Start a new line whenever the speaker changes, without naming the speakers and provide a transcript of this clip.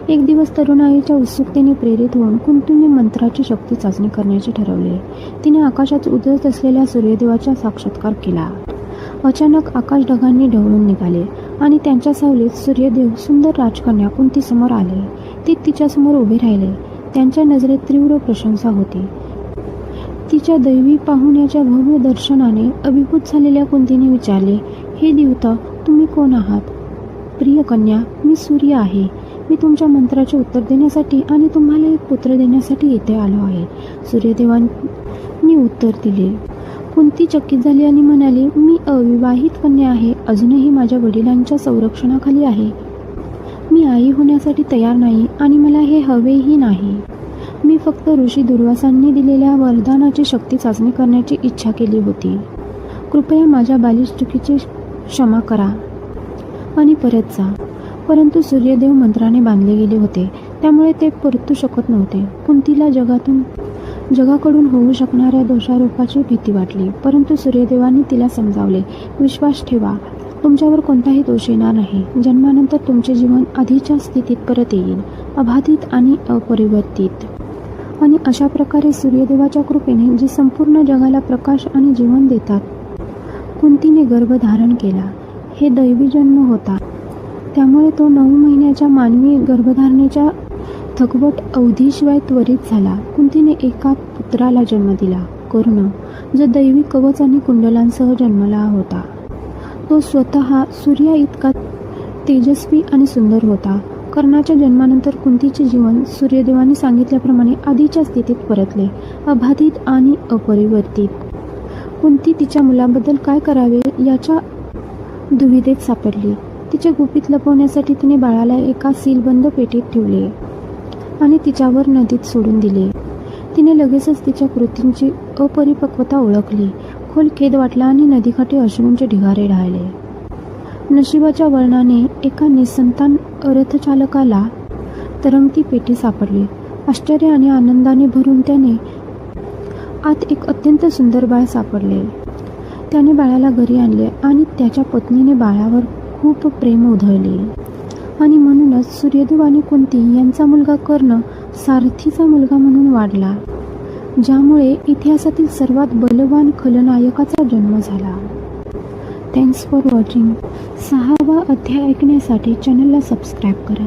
एक दिवस तरुणाईच्या उत्सुकतेने प्रेरित होऊन कुंतीने मंत्राची शक्ती चाचणी करण्याचे ठरवले. तिने आकाशात उदयत असलेल्या सूर्यदेवाचा साक्षात्कार केला. अचानक आकाश ढगांनी ढवळून निघाले आणि त्यांच्या सावलीत सूर्यदेव सुंदर राजकन्या कुंती समोर आले. ते तिच्यासमोर उभे राहिले. त्यांच्या नजरेत तीव्र प्रशंसा होती. तिच्या दैवी पाहुण्याच्या भव्य दर्शनाने अभिभूत झालेल्या कुंतीने विचारले, हे देवता, तुम्ही कोण आहात? प्रिय कन्या, मी सूर्य आहे. मी तुमच्या मंत्राचे उत्तर देण्यासाठी आणि तुम्हाला एक पुत्र देण्यासाठी इथे आलो आहे. सूर्यदेवांनी उत्तर दिले. कुंती चकित झाली आणि म्हणाली, मी अविवाहित कन्या आहे. अजूनही माझ्या वडिलांच्या संरक्षणाखाली आहे. मी आई होण्यासाठी तयार नाही आणि मला हे हवेही नाही. मी फक्त ऋषी दुर्वासांनी दिलेल्या वरदानाची शक्ती चाचणी करण्याची इच्छा केली होती. कृपया माझ्या बालिश चुकीची क्षमा करा आणि परत जा. परंतु सूर्यदेव मंत्राने बांधले गेले होते, त्यामुळे ते परतू शकत नव्हते. कुंतीला जगाकडून होऊ शकणाऱ्या दोषारोपाची भीती वाटली, परंतु सूर्यदेवांनी तिला समजावले, विश्वास ठेवा, तुमच्यावर कोणताही दोष येणार नाही. जन्मानंतर तुमचे जीवन आधीच्या स्थितीत परत येईल, अबाधित आणि अपरिवर्तित. आणि अशा प्रकारे सूर्यदेवाच्या कृपेने जे संपूर्ण जगाला प्रकाश आणि जीवन देतात. कुंतीने गर्भ धारण केला. हे दैवी जन्म होता, त्यामुळे तो 9 महिन्याच्या मानवी गर्भधारणेच्या थकवट अवधीशिवाय त्वरित झाला. कुंतीने एका पुत्राला जन्म दिला, कर्ण, जो दैवी कवच आणि कुंडलांसह जन्मला होता. तो स्वतः सूर्या इतका तेजस्वी आणि सुंदर होता. कर्णाच्या जन्मानंतर कुंतीचे जीवन सूर्यदेवाने सांगितल्याप्रमाणे आधीच्या स्थितीत परतले, अबाधित आणि अपरिवर्तित. कुंती तिच्या मुलाबद्दल काय करावे याच्या दुविधेत सापडली. तिचे गुपित लपवण्यासाठी तिने बाळाला एका सीलबंद पेटीत ठेवले आणि तिच्यावर नदीत सोडून दिले. तिने लगेचच तिच्या कृतींची अपरिपक्वता ओळखली. खोल खेद वाटला आणि नदीकाठी अश्रूंचे ढिगारे ढाळले. नशिबाच्या वळणाने एका निसंतान रथचालकाला तरंगती पेटी सापडली. आश्चर्य आणि आनंदाने भरून त्याने आत एक अत्यंत सुंदर बाळ सापडले. त्याने बाळाला घरी आणले आणि त्याच्या पत्नीने बाळावर खूप प्रेम उधळले. आणि म्हणूनच सूर्यदेव आणि कुंती यांचा मुलगा कर्ण सारथीचा मुलगा म्हणून वाढला, ज्यामुळे इतिहासातील सर्वात बलवान खलनायकाचा जन्म झाला. Thanks for watching. 6वा अध्याय ऐकण्यासाठी चॅनलला सबस्क्राईब करा.